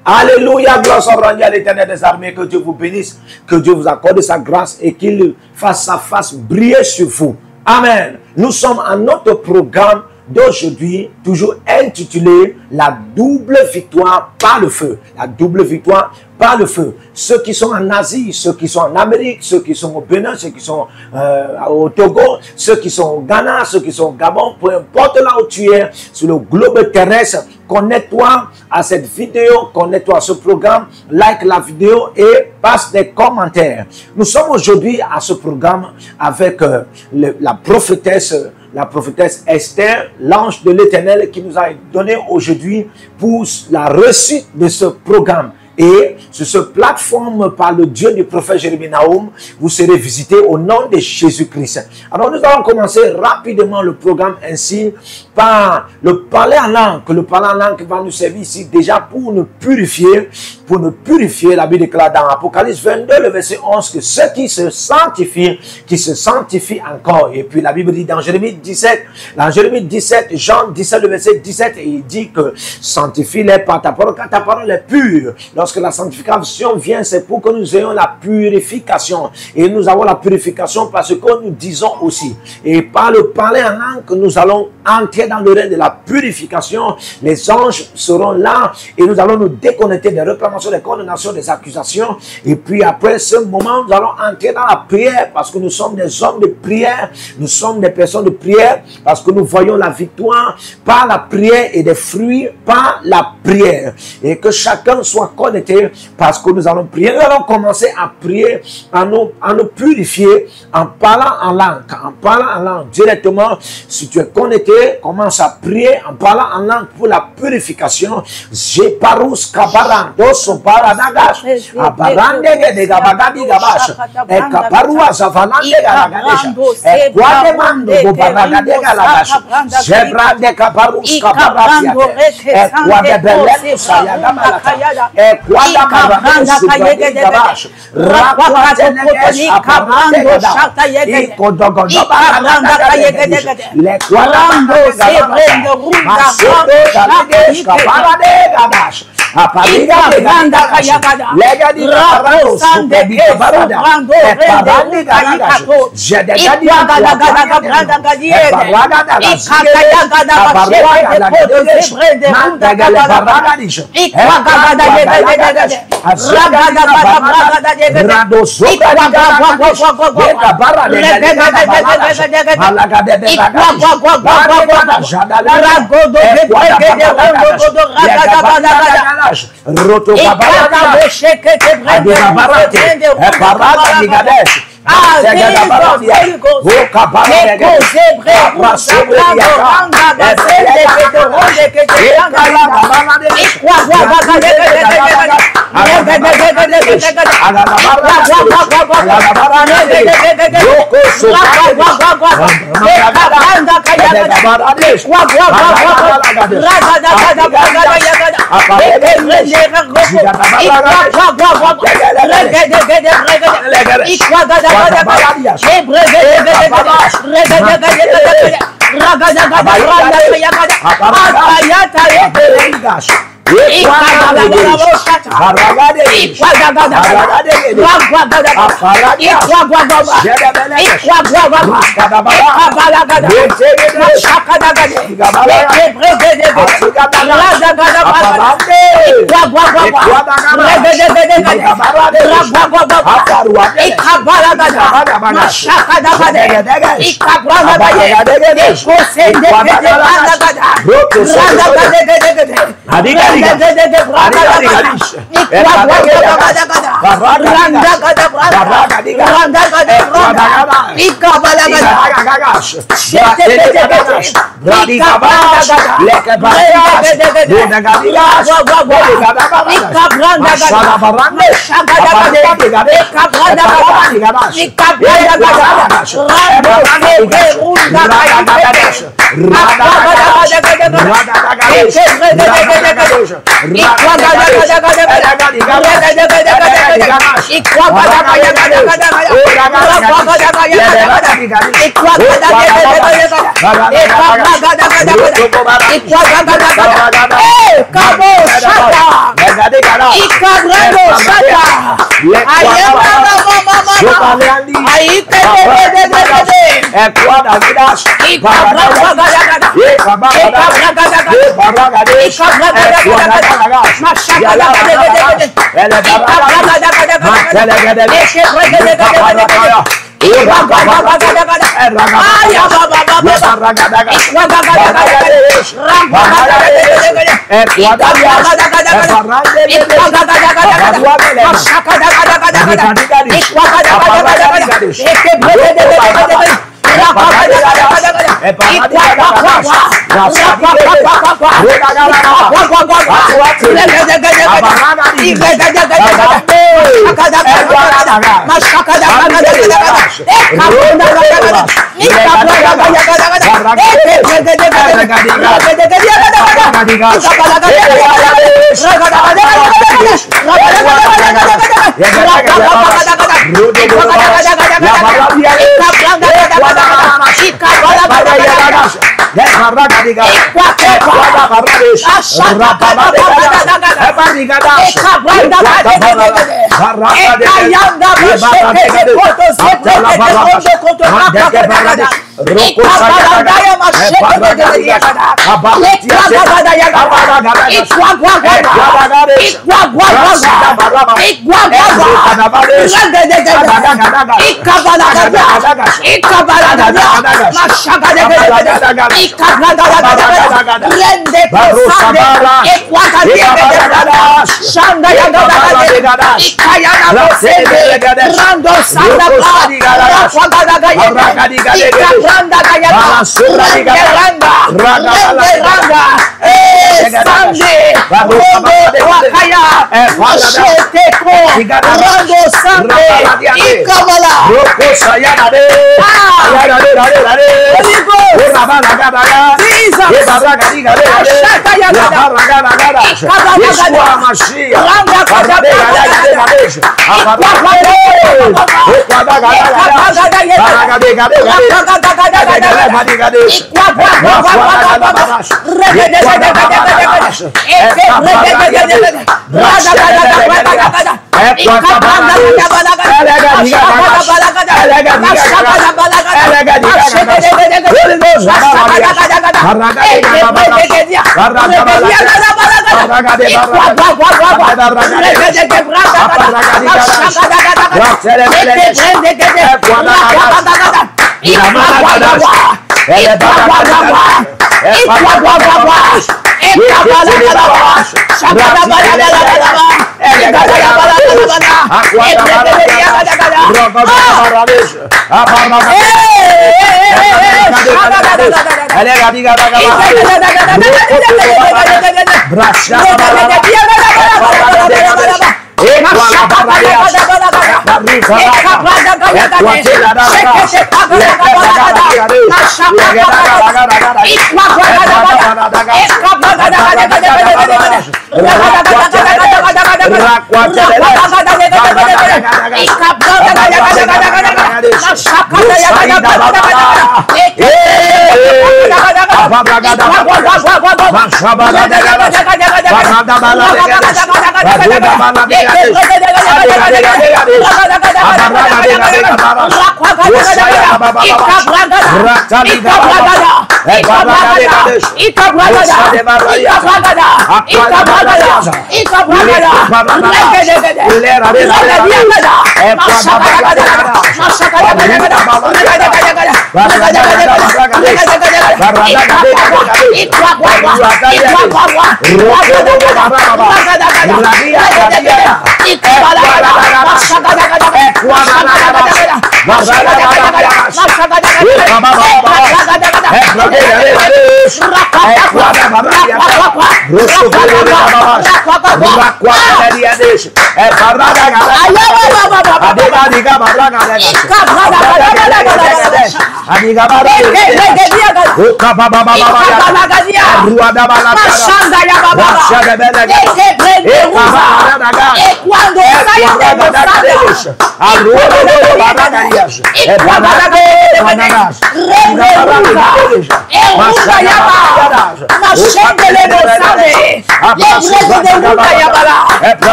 Alléluia, gloire soit rendue à l'Éternel des armées. Que Dieu vous bénisse, que Dieu vous accorde sa grâce et qu'il fasse sa face briller sur vous. Amen. Nous sommes à notre programme d'aujourd'hui, toujours intitulé La double victoire par le feu. La double victoire par le feu. Ceux qui sont en Asie, ceux qui sont en Amérique, ceux qui sont au Bénin, ceux qui sont au Togo, ceux qui sont au Ghana, ceux qui sont au Gabon, peu importe là où tu es, sur le globe terrestre, connecte-toi à cette vidéo, connecte-toi à ce programme, like la vidéo et passe des commentaires. Nous sommes aujourd'hui à ce programme avec la prophétesse Esther, l'ange de l'Éternel qui nous a donné aujourd'hui pour la réussite de ce programme. Et sur cette plateforme par le Dieu du prophète Jérémie Nahum, vous serez visités au nom de Jésus-Christ. Alors nous allons commencer rapidement le programme ainsi par le parler en langue. Que le parler en langue va nous servir ici déjà pour nous purifier. Pour nous purifier, la Bible déclare dans Apocalypse 22, le verset 11, que ceux qui se sanctifient encore. Et puis la Bible dit dans Jérémie 17, Jean 17, le verset 17, et il dit que sanctifie-les par ta parole, car ta parole est pure. Lorsque la sanctification vient, c'est pour que nous ayons la purification. Et nous avons la purification parce que nous disons aussi. Et par le parler en langue, nous allons entrer dans le règne de la purification. Les anges seront là et nous allons nous déconnecter des réclamations, des condamnations, des accusations. Et puis après ce moment, nous allons entrer dans la prière parce que nous sommes des hommes de prière. Nous sommes des personnes de prière parce que nous voyons la victoire par la prière et des fruits par la prière. Et que chacun soit connecté parce que nous allons prier. Nous allons commencer à prier, à nous purifier en parlant en langue. En parlant en langue directement. Si tu es connecté, commence à prier en parlant en langue pour la purification. J'ai parus kabarando so paradagash. Abarande de gabagadi gabash. E kaparua zavalande galagadesha. E quademando go baragade galagash. Zebrande kaparus kabaratia. E quadebele sayagamala. E quada baragade gabash. Raquatenegesh aparande gada. E kodogodo baragade. Le quadando zebrende runda galagesh kaparade gabash. Apariga ganda kayagada legadi rapo sande ke barada e parande gada jedegadi gada gada gadiye ikakaya gada bashe ko zebrende runda gada ikakada yegede ragada baragada yegede rado soka gada barade halagade gada jadala ragodo zegede rogodo ragada roto kabarada shekete brende parada digades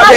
Randa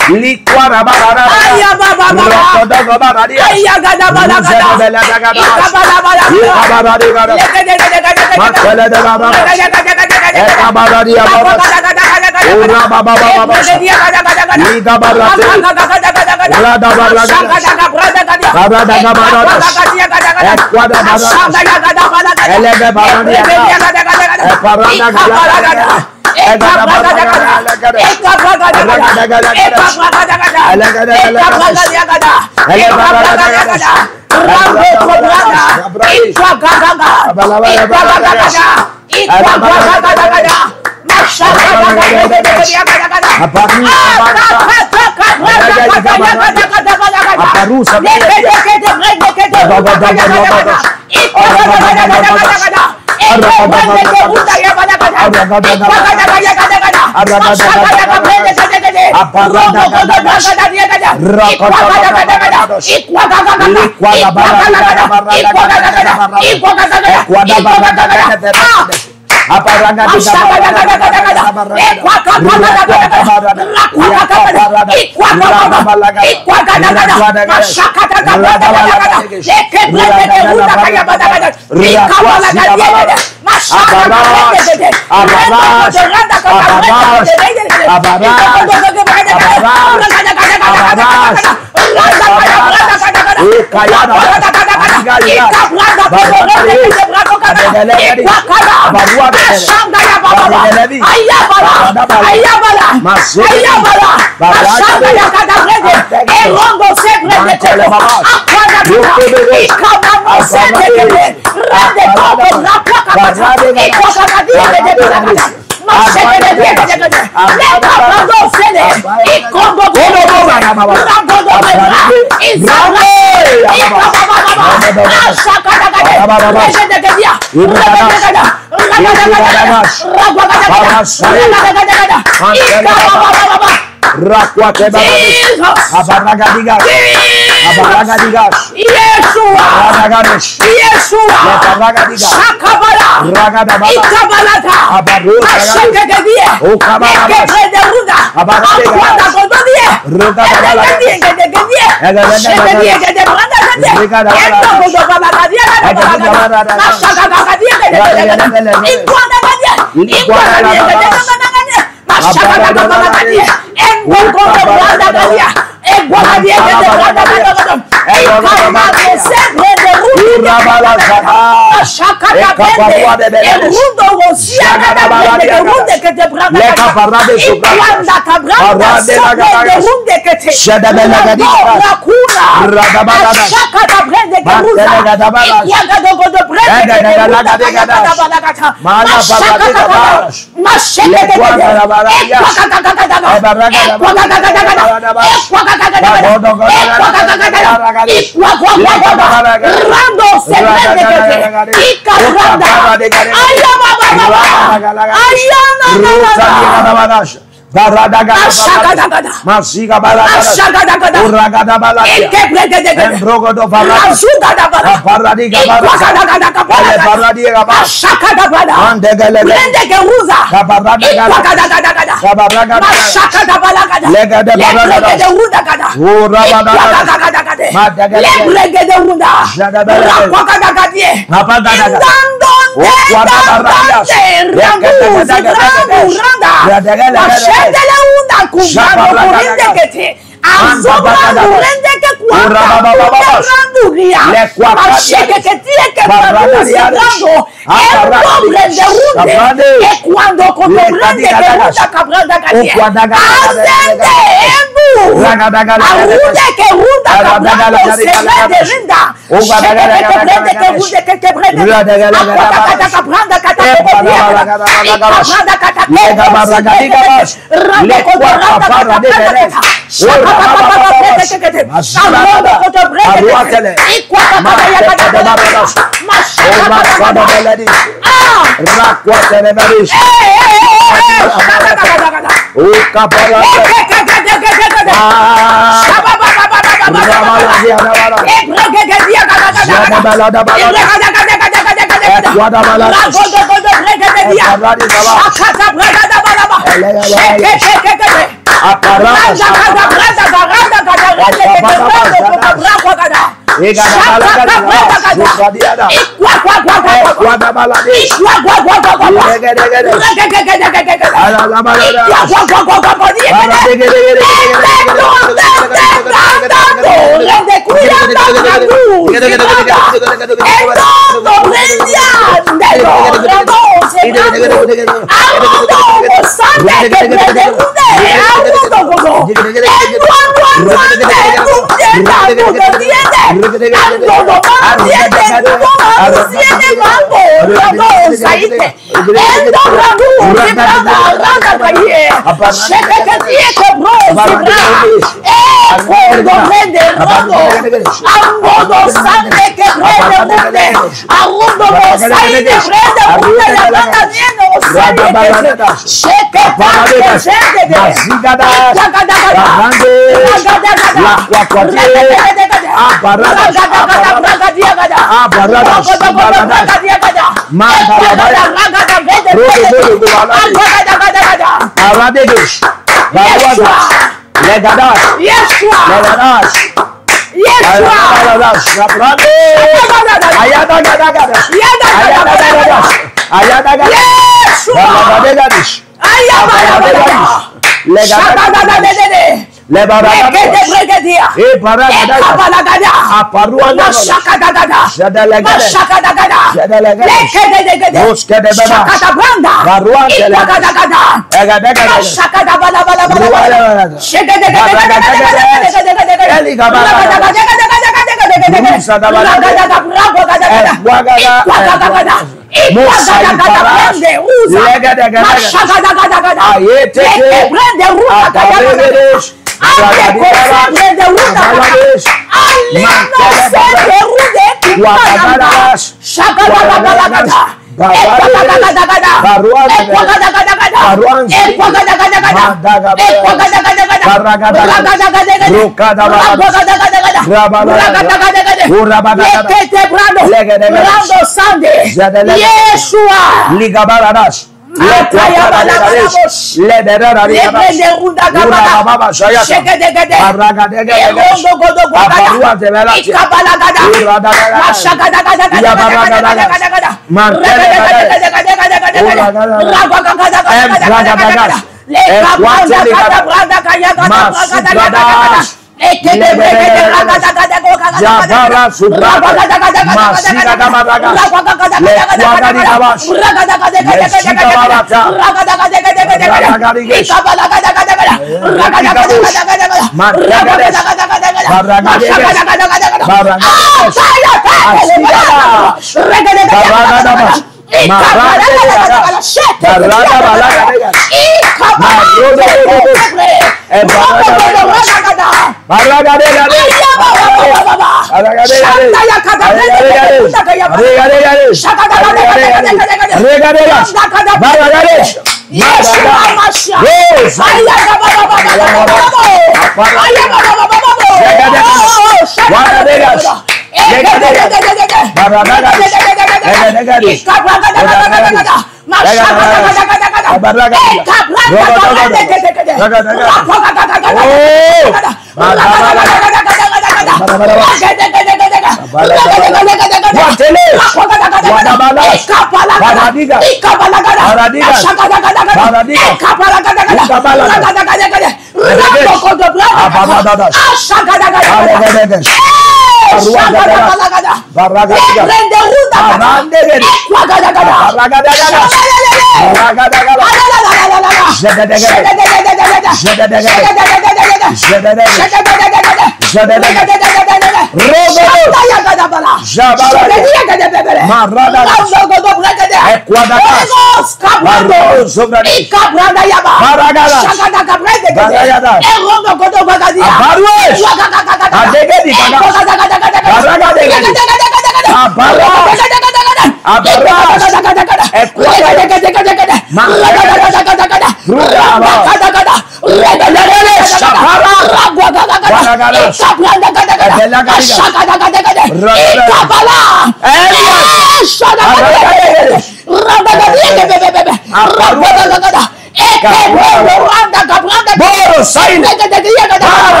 Ragada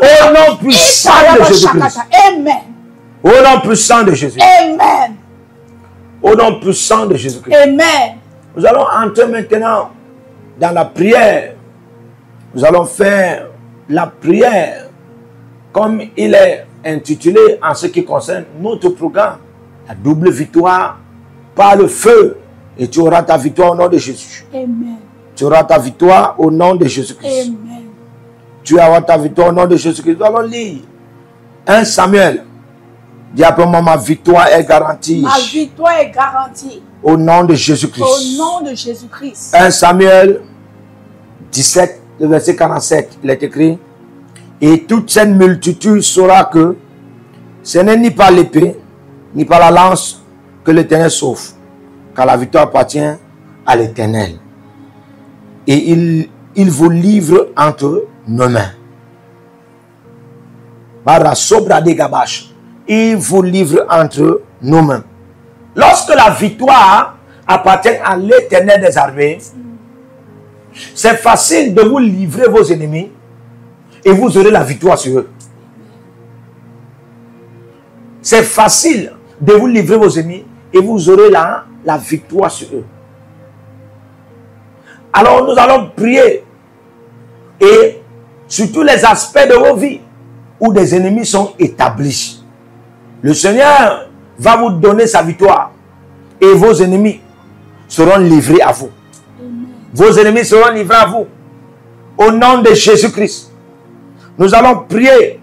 Au nom puissant de Jésus-Christ. Amen. Au nom puissant de Jésus. Amen. Au nom puissant de Jésus-Christ. Amen. Nous allons entrer maintenant dans la prière. Nous allons faire la prière comme il est intitulé en ce qui concerne notre programme. La double victoire par le feu. Et tu auras ta victoire au nom de Jésus. Amen. Tu auras ta victoire au nom de Jésus-Christ. Amen. Tu auras ta victoire au nom de Jésus-Christ. Nous allons lire 1 Samuel. Dis après moi, ma victoire est garantie. Ma victoire est garantie. Au nom de Jésus-Christ. Au nom de Jésus-Christ. 1 Samuel 17, le verset 47, il est écrit. Et toute cette multitude saura que ce n'est ni par l'épée, ni par la lance que l'Éternel sauve, car la victoire appartient à l'Éternel. Et il vous livre entre nos mains. Il vous livre entre nos mains. Lorsque la victoire appartient à l'Éternel des armées, c'est facile de vous livrer vos ennemis et vous aurez la victoire sur eux. C'est facile de vous livrer vos ennemis et vous aurez la victoire sur eux. Alors nous allons prier et sur tous les aspects de vos vies où des ennemis sont établis. Le Seigneur va vous donner sa victoire et vos ennemis seront livrés à vous. Vos ennemis seront livrés à vous. Au nom de Jésus-Christ. Nous allons prier.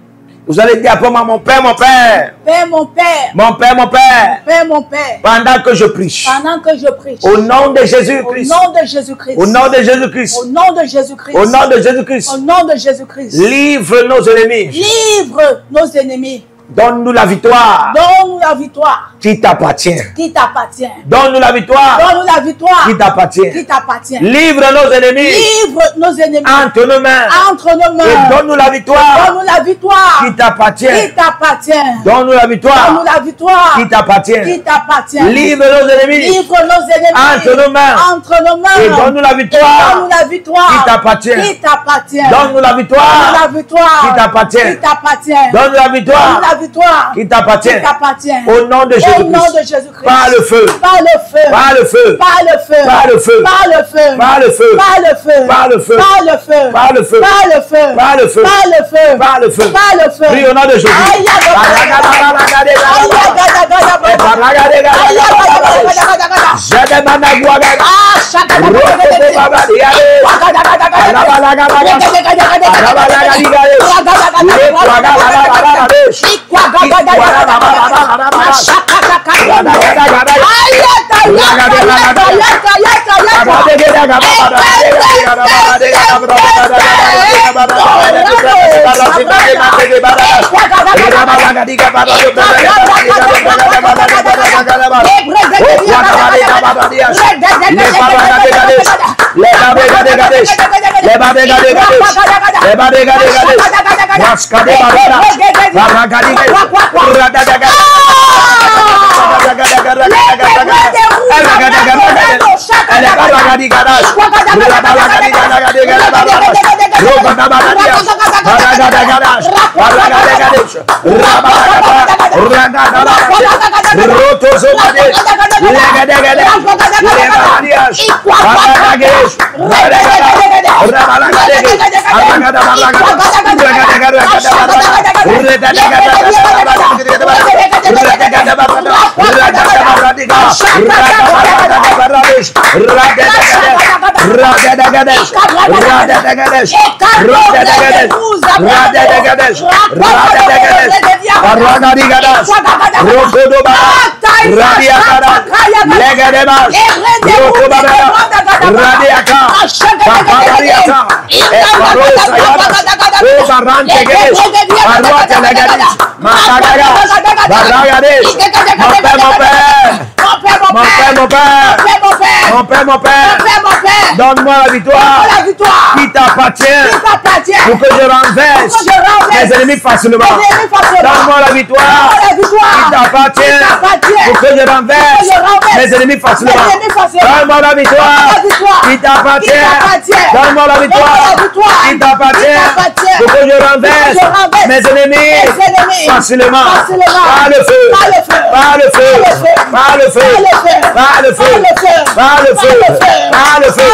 Vous allez dire après moi, mon Père, mon Père. Père, mon Père. Mon Père, mon Père. Père, mon Père. Pendant que je prie. Pendant que je prie. Au nom de Jésus-Christ. Au nom de Jésus-Christ. Au nom de Jésus-Christ. Au nom de Jésus-Christ. Au nom de Jésus-Christ. Au nom de Jésus-Christ. Livre nos ennemis. Livre nos ennemis. Donne-nous la victoire. Donne-nous la victoire. Qui t'appartient. Qui t'appartient. Donne-nous la victoire. Donne-nous la victoire. Qui t'appartient. Qui t'appartient. Livre nos ennemis. Livre nos ennemis. Entre nos mains. Entre nos mains. Et donne-nous la victoire. Donne-nous la victoire. Qui t'appartient. Qui t'appartient. Donne-nous la victoire. Donne-nous la victoire. Qui t'appartient. Qui t'appartient. Livre nos ennemis. Livre nos ennemis. Entre nos mains. Entre nos mains. Et donne-nous la victoire. Donne-nous la victoire. Qui t'appartient. Qui t'appartient. Donne-nous la victoire. Donne-nous la victoire. Qui t'appartient. Qui t'appartient. Donne-nous la victoire. Donne-nous la victoire. Qui t'appartient. Qui t'appartient. Au nom de Jésus-Christ. Au nom de Jésus-Christ. Par le feu. Par le feu. Par le feu. Par le feu. Par le feu. Par le feu. Par le feu. Par le feu. Par le feu. Par le feu. Par le feu. Par le feu. Par le feu. Par le feu. Par le feu. Par le feu. Prie au nom de Jésus. Mon père, donne-moi la victoire qui t'appartient pour que je renverse mes ennemis facilement. Donne-moi la victoire qui t'appartient pour que je renverse mes ennemis facilement. Donne-moi la victoire qui t'appartient. Donne-moi la victoire qui t'appartient pour que je renverse mes ennemis facilement. Par le feu, par le feu, par le feu, par le feu, par le feu, par le feu.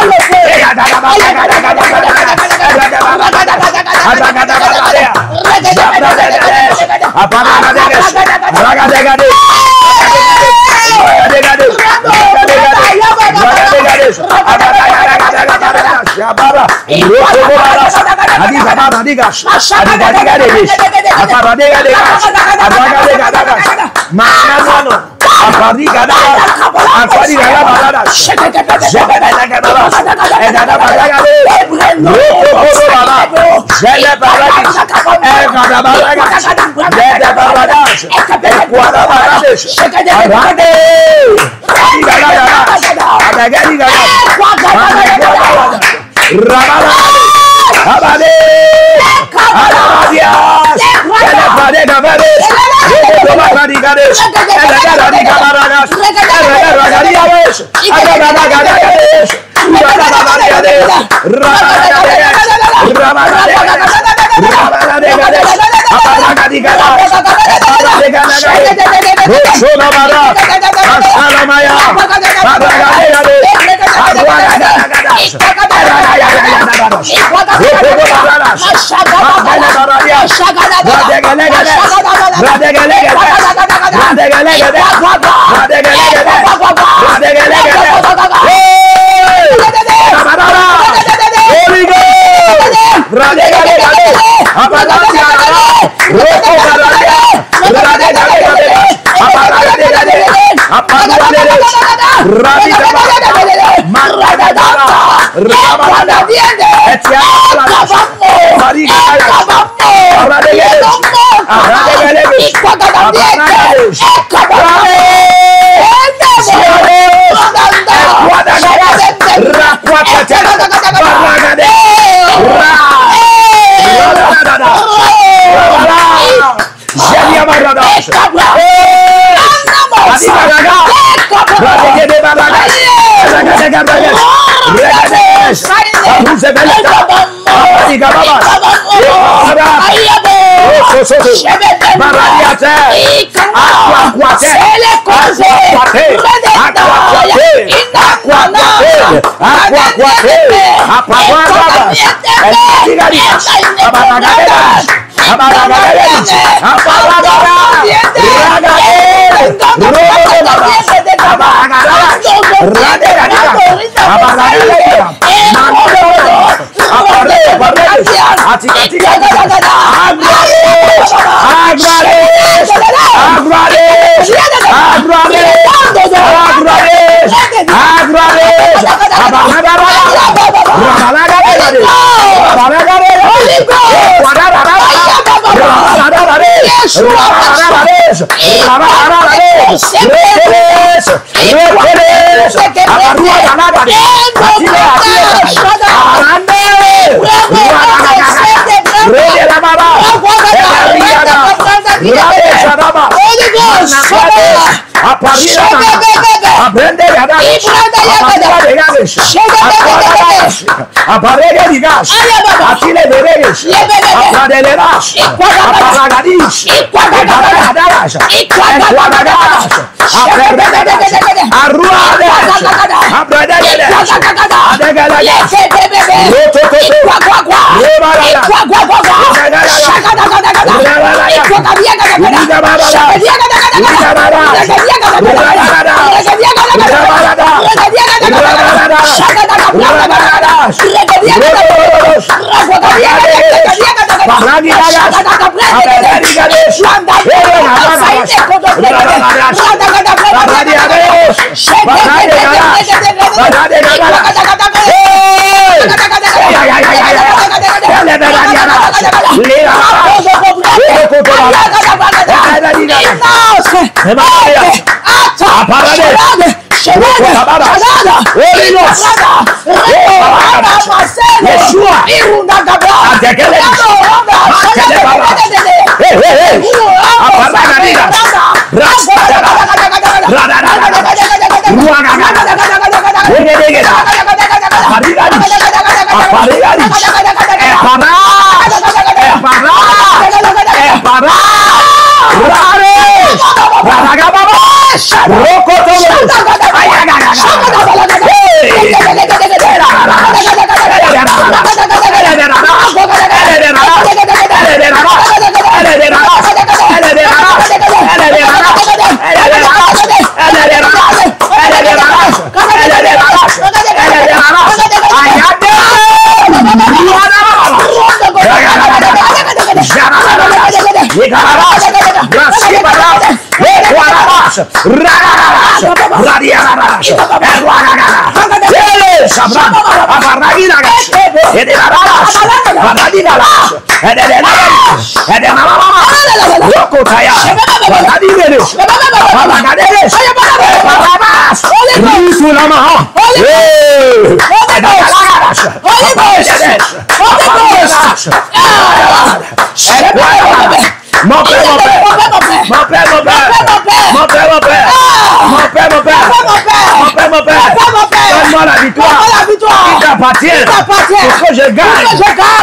Donne-moi la victoire qui t'appartient pour que je gagne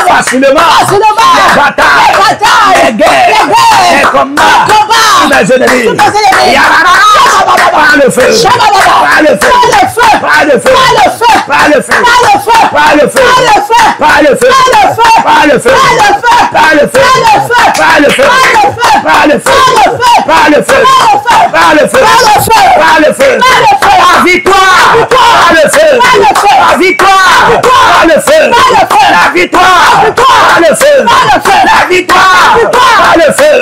facilement les batailles, les guerres, les combats tous mes ennemis. Par le feu, par le feu, par le feu, par le feu, par le feu, par le feu, par le feu, par le feu, par le feu, par le feu, par le feu, par le feu, par le feu, la victoire, par le feu, la victoire, par le feu, la victoire, par le feu, la victoire, par le feu,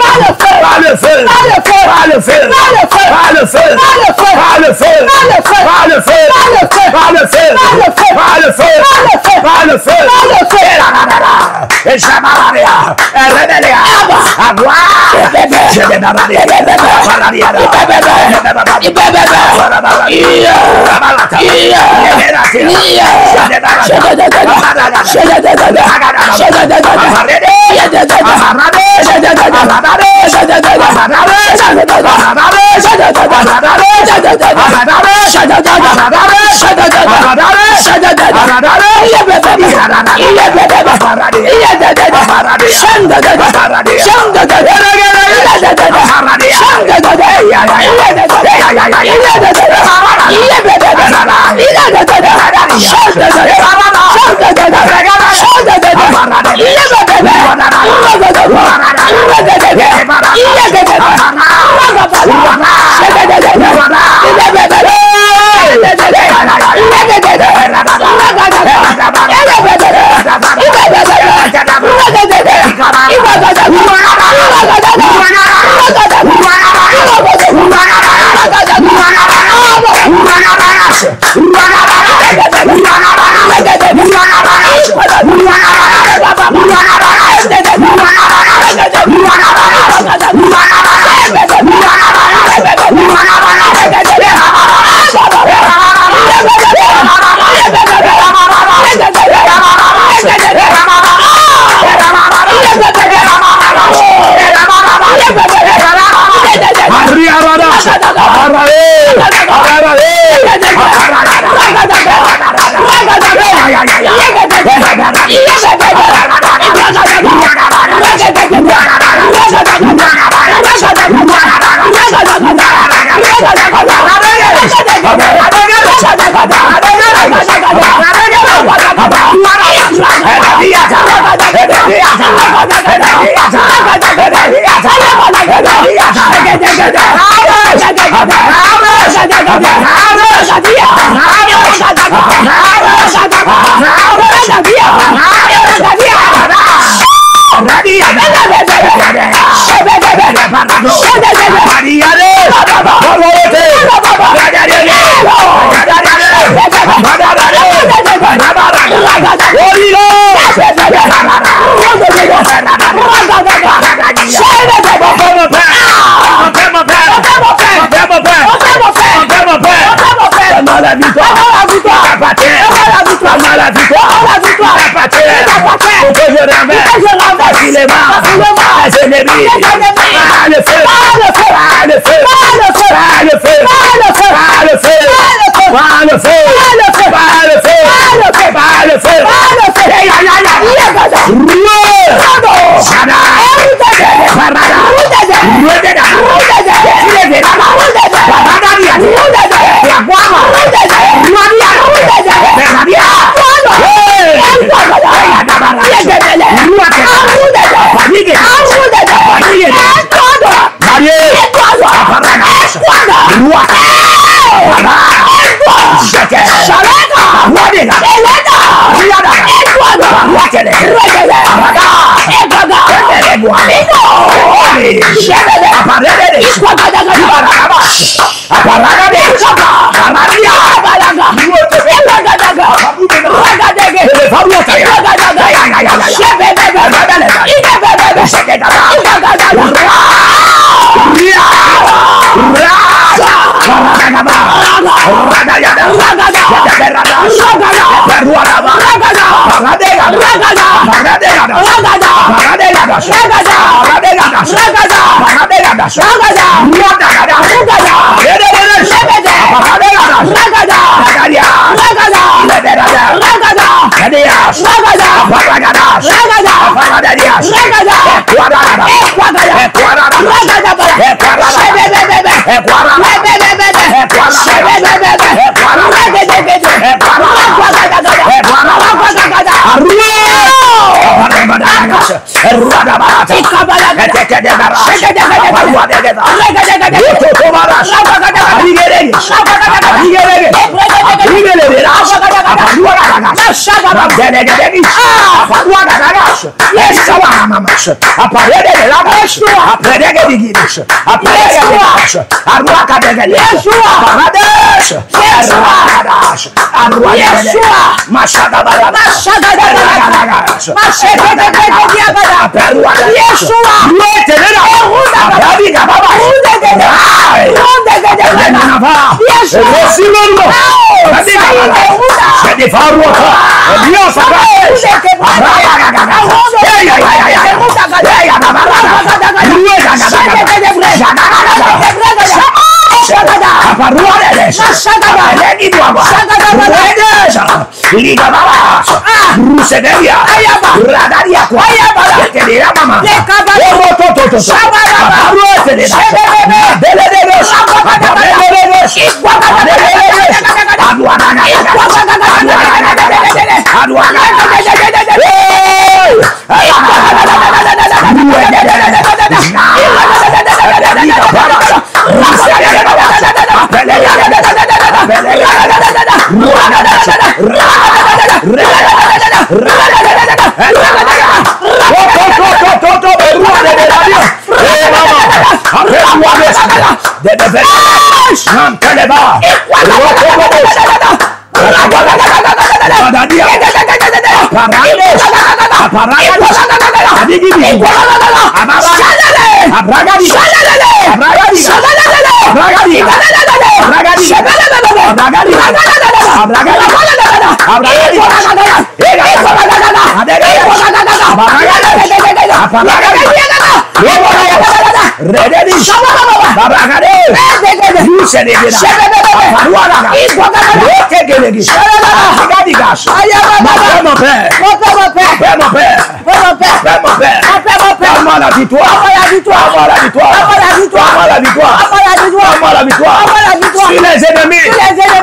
par le feu, par le feu, par le feu, par le feu, par le feu, par le feu, par le feu, par le feu, et Samaria, et Rebelia, à gloire, je vais m'arrêter, Ragada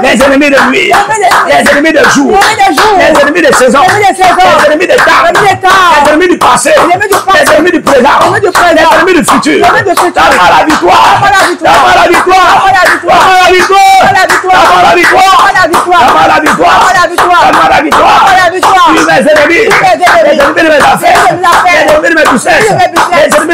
les ennemis de nuit, les ennemis de jour, les ennemis de saison, les ennemis de temps, les ennemis du passé, les ennemis du présent, les ennemis du futur. Donne-moi la victoire, donne-moi la victoire, donne-moi la victoire, donne-moi la victoire, donne-moi la victoire, donne-moi la victoire. Tue mes ennemis, les ennemis de mes affaires, les ennemis de mes puissances, les ennemis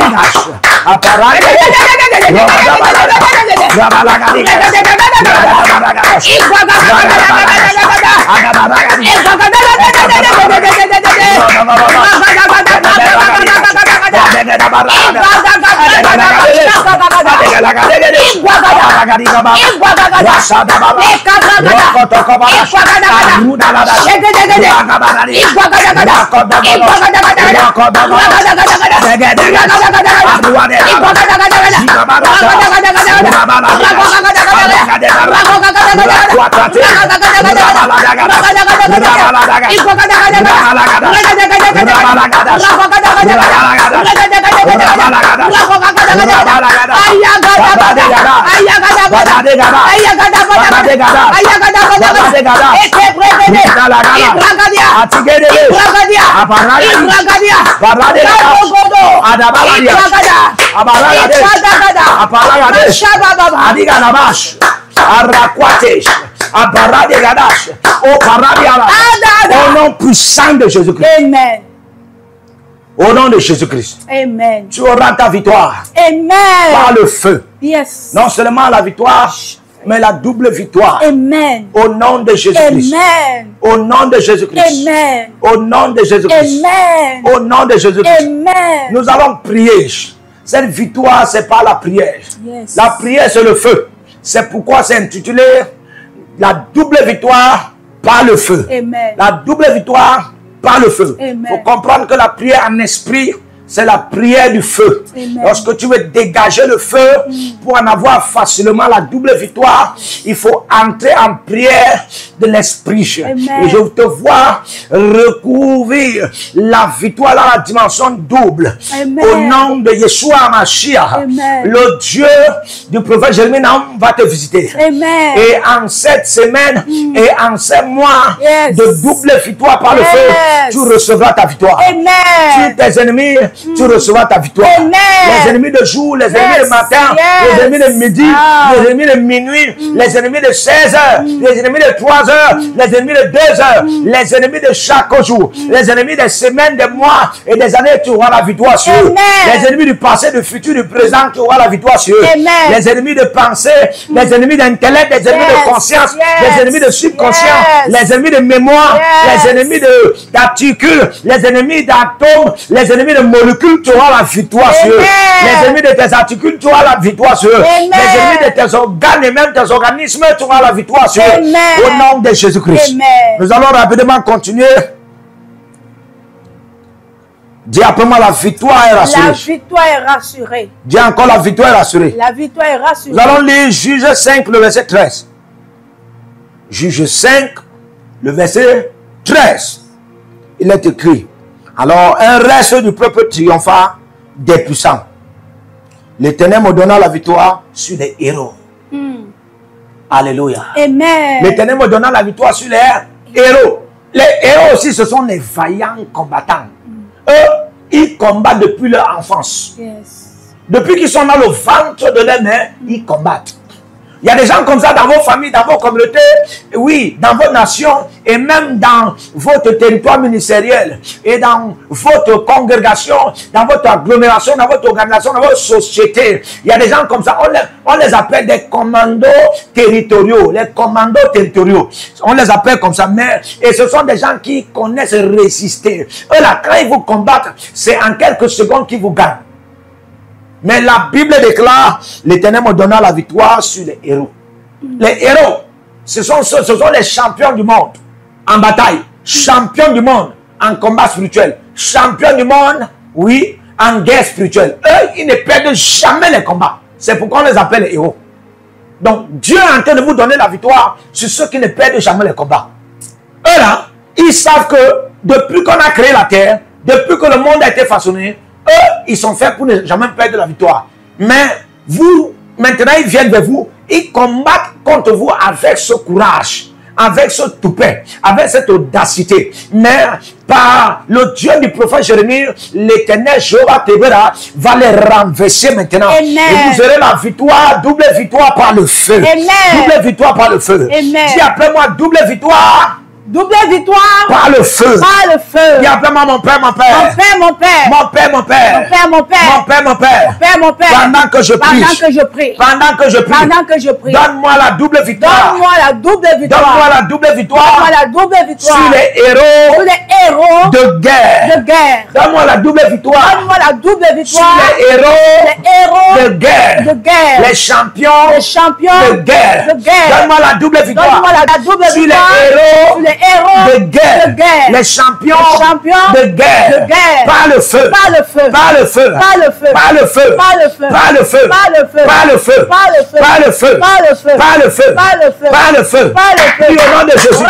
Au nom puissant de Jésus-Christ. Amen. Au nom de Jésus-Christ. Amen. Tu auras ta victoire. Amen. Par le feu. Yes. Non seulement la victoire, mais la double victoire. Amen. Au nom de Jésus-Christ. Amen. Au nom de Jésus-Christ. Amen. Au nom de Jésus-Christ. Amen. Au nom de Jésus-Christ. Amen. Nous allons prier. Cette victoire, c'est pas la prière. Yes. La prière, c'est le feu. C'est pourquoi c'est intitulé la double victoire par le feu. Amen. La double victoire par le feu. Amen. Il faut comprendre que la prière en esprit, c'est la prière du feu. Amen. Lorsque tu veux dégager le feu pour en avoir facilement la double victoire, il faut entrer en prière de l'esprit. Et je te vois recouvrir la victoire dans la dimension double. Amen. Au nom de Yeshua Hamashiach, le Dieu du prophète Jérémie va te visiter. Amen. Et en cette semaine et en ces mois de double victoire par le feu, tu recevras ta victoire. Amen. Tu tes ennemis, tu recevras ta victoire. Amen. Les ennemis de jour, les ennemis de matin, les ennemis de midi, les ennemis de minuit, les ennemis de 16 heures, les ennemis de 3 heures, les ennemis de 2 heures, les ennemis de chaque jour, les ennemis des semaines, des mois et des années, tu auras la victoire sur eux. Les ennemis du passé, du futur, du présent, tu auras la victoire sur eux. Les ennemis de pensée, les ennemis d'intellect, les ennemis de conscience, les ennemis de subconscient, les ennemis de mémoire, les ennemis d'articules, les ennemis d'atomes, les ennemis de molécules, tu auras la victoire sur eux. Les ennemis de tes articules, tu auras la victoire sur eux. Les ennemis de tes organes et même tes organismes, tu auras la victoire sur eux. Au nom de Jésus-Christ. Nous allons rapidement continuer. Dis après moi, la victoire est rassurée. La victoire est rassurée. Dis encore, la victoire est rassurée. La victoire est rassurée. Nous allons lire Juge 5, le verset 13. Juge 5, le verset 13. Il est écrit. Alors, un reste du peuple triompha des puissants. L'Éternel me donna la victoire sur les héros. Alléluia. Amen. L'Éternel me donna la victoire sur les héros. Les héros aussi, ce sont les vaillants combattants. Eux, ils combattent depuis leur enfance. Yes. Depuis qu'ils sont dans le ventre de leur mère, ils combattent. Il y a des gens comme ça dans vos familles, dans vos communautés, oui, dans vos nations et même dans votre territoire ministériel et dans votre congrégation, dans votre agglomération, dans votre organisation, dans votre société. Il y a des gens comme ça, on les appelle des commandos territoriaux, les commandos territoriaux. On les appelle comme ça, mais et ce sont des gens qui connaissent résister. Eux là, quand ils vous combattent, c'est en quelques secondes qu'ils vous gagnent. Mais la Bible déclare, l'Éternel me donna la victoire sur les héros. Les héros, ce sont les champions du monde en bataille, champions du monde en combat spirituel, champions du monde, oui, en guerre spirituelle. Eux, ils ne perdent jamais les combats. C'est pourquoi on les appelle les héros. Donc, Dieu est en train de vous donner la victoire sur ceux qui ne perdent jamais les combats. Eux là, ils savent que depuis qu'on a créé la terre, depuis que le monde a été façonné, eux, ils sont faits pour ne jamais perdre la victoire. Mais vous, maintenant, ils viennent vers vous, ils combattent contre vous avec ce courage, avec ce toupet, avec cette audacité. Mais par le Dieu du prophète Jérémie, l'Éternel Jéhovah Tébéra va les renverser maintenant. Amen. Et vous aurez la victoire, double victoire par le feu. Amen. Double victoire par le feu. Amen. Dis après moi, double victoire. Double victoire. Par le feu. Par le feu. Dis appelle-moi mon Père, mon Père. Mon Père, mon Père. Mon Père, mon Père. Mon Père, mon Père. Mon Père, mon Père. Mon Père, mon Père. Pendant que je prie. Pendant que je prie. Pendant que je prie. Pendant que je prie. Donne-moi la double victoire. Donne-moi la double victoire. Donne-moi la double victoire. Donne-moi la double victoire. Sur les héros Sur les héros de guerre. de guerre. Donne-moi la double victoire. Donne-moi la double Sur victoire. les héros Les héros de guerre. de guerre. Les champions Les champions de guerre. de guerre. Donne-moi la double victoire. Donne-moi la double Sur les victoire. héros Sur les héros de guerre. de guerre. Les champions Les de guerre. de guerre. Par le feu. Par le feu. Par le feu. Par le feu. Par le feu. Par le feu. Par le feu. Par le feu. Par le feu. Par le feu. Par le feu. Par le feu. Par le feu. Par le feu. Par le feu. Par le feu. Dis au nom de Jésus.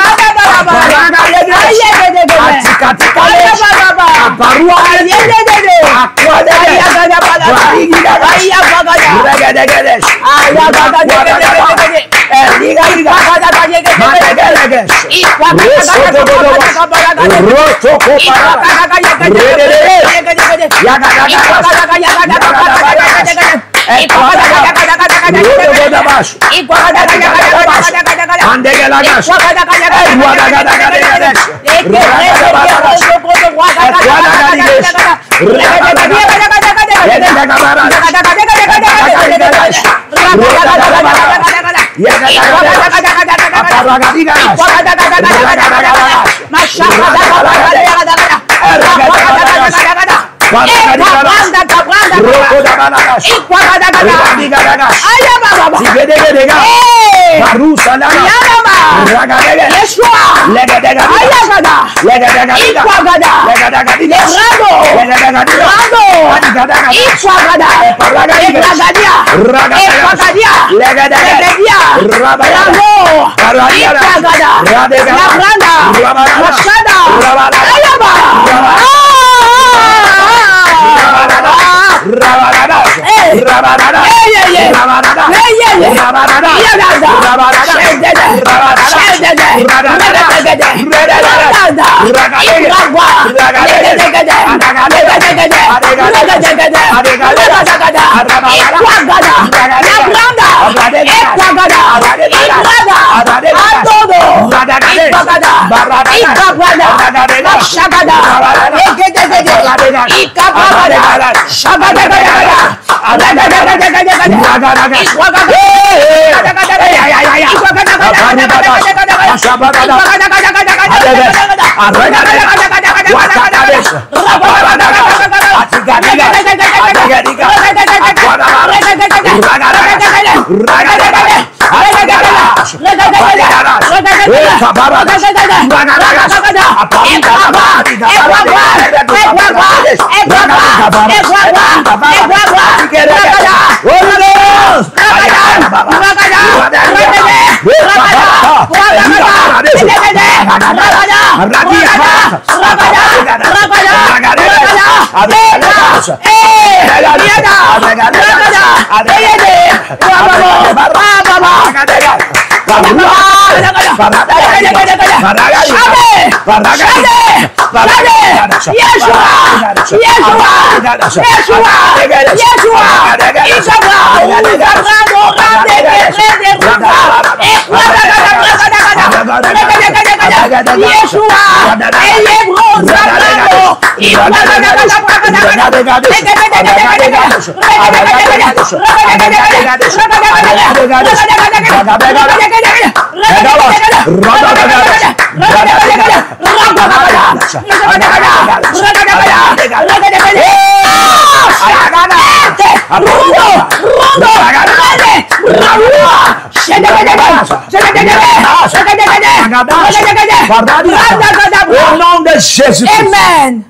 Au nom de Jésus-Christ. Amen.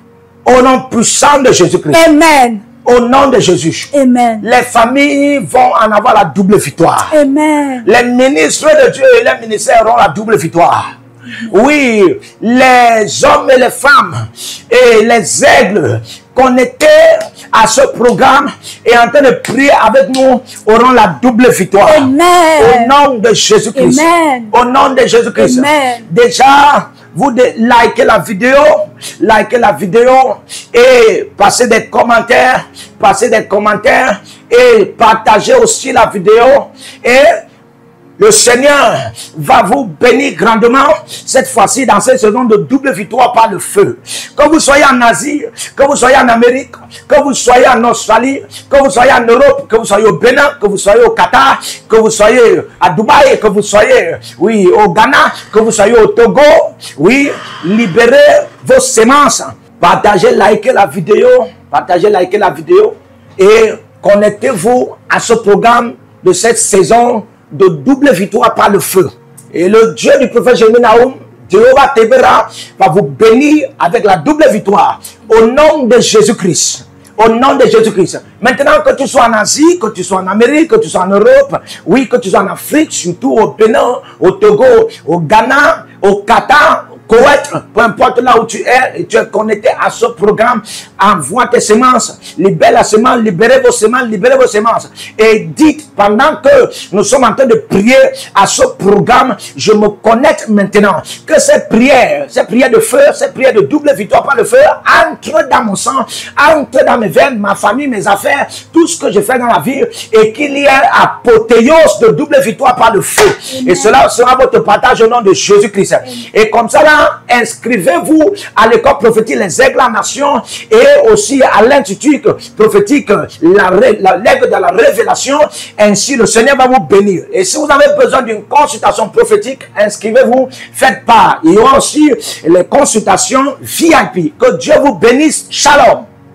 Au nom puissant de Jésus-Christ. Amen. Au nom de Jésus. Amen. Les familles vont en avoir la double victoire. Amen. Les ministres de Dieu et les ministères auront la double victoire. Oui, les hommes et les femmes et les aigles connectés à ce programme et en train de prier avec nous auront la double victoire. Amen. Au nom de Jésus-Christ. Amen. Au nom de Jésus-Christ. Amen. Déjà, vous likez la vidéo et passez des commentaires et partagez aussi la vidéo et Le Seigneur va vous bénir grandement cette fois-ci dans cette saison de double victoire par le feu. Que vous soyez en Asie, que vous soyez en Amérique, que vous soyez en Australie, que vous soyez en Europe, que vous soyez au Bénin, que vous soyez au Qatar, que vous soyez à Dubaï, que vous soyez, oui, au Ghana, que vous soyez au Togo, oui, libérez vos semences. Partagez, likez la vidéo, et connectez-vous à ce programme de cette saison de double victoire par le feu. Et le Dieu du prophète Jérémie Nahum, Jéhovah Tébéra, va vous bénir avec la double victoire au nom de Jésus-Christ. Au nom de Jésus-Christ. Maintenant, que tu sois en Asie, que tu sois en Amérique, que tu sois en Europe, oui, que tu sois en Afrique, surtout au Bénin, au Togo, au Ghana, au Qatar, Koweït, peu importe là où tu es, et tu es connecté à ce programme, envoie tes semences, libère la semence, libérez vos semences. Et dites, pendant que nous sommes en train de prier à ce programme, je me connecte maintenant, que ces prières de feu, ces prières de double victoire par le feu, entrent dans mon sang, entrent dans mes veines, ma famille, mes affaires, tout ce que je fais dans la vie, et qu'il y ait apothéose de double victoire par le feu. Amen. Et cela sera votre partage au nom de Jésus-Christ. Et comme ça, là, inscrivez-vous à l'école prophétique Les Aigles en Nation et aussi à l'Institut prophétique l'Aigle de la Révélation. Ainsi, le Seigneur va vous bénir. Et si vous avez besoin d'une consultation prophétique, inscrivez-vous, faites part. Il y aura aussi les consultations VIP. Que Dieu vous bénisse. Shalom.